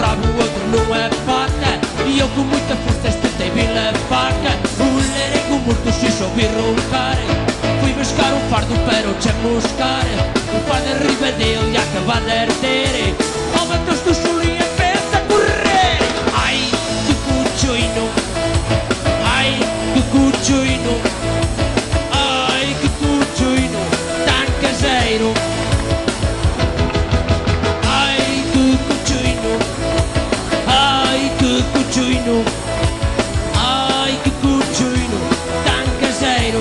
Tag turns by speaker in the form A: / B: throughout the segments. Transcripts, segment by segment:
A: rabo, o outro não é pata. E eu com muita força espetei bem a faca. O larengo morto se ouvi roncar. Fui buscar um fardo para o chamuscar. O fardo arriba dele e acaba de arder. Ao bater-se do chulinho a pensa a correr. Ai, que cuchoino. Ai, que cuchoino. Ai, que cuchoino. Tan caseiro. Ai, que cuchoino. Ai, que cuchoino. Ai, que cuchoino. Tan caseiro.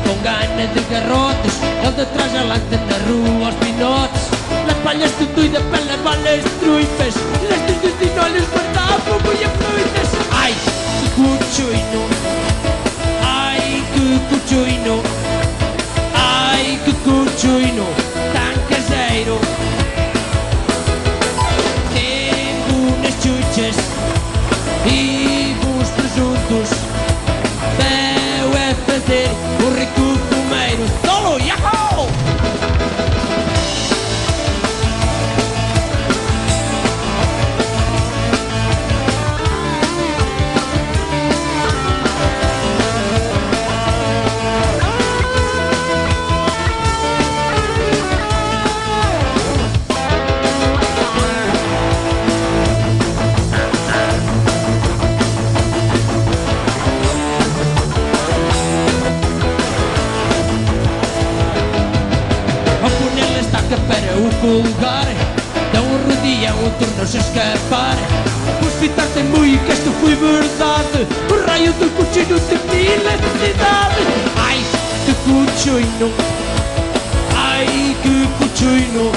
A: Com gana de garrotes, ele de trás alanta na rua aos pinotes. Las palhas de doida para levar as truitas, las dos dinolhos guardavam muito frutas. Ai, que cuchoino. Ai, que cuchoino. Ai, que cuchoino. Tan caseiro. Tempo nas chuchas e bons presuntos. Deu a fazer o rico fumeiro solo, yahoo! Para o colgar, dá um rodia, tornou-se a escapar. Os fitar tem muito que isto foi verdade. O raio do cuchillo tem eletricidade. Ai, que cuchillo. Ai, que cuchillo.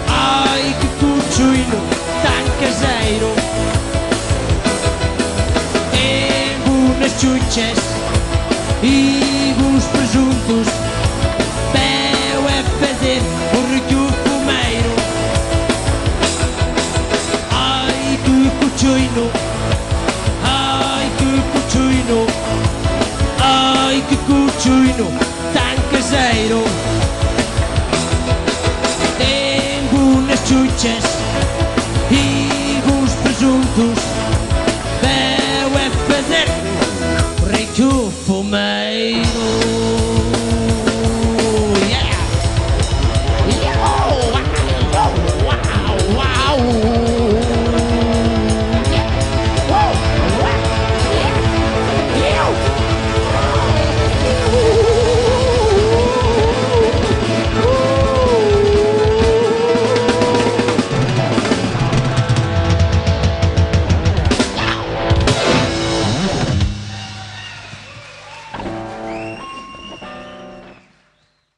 A: Ai, que cuchillo. Tan caseiro. Tem boas chuchas e bons presuntos. Fazer o rico fumeiro. Ai, que cuchoino. Ai, que cuchoino. Ai, que cuchoino. Tan caseiro. Tem boas chuchas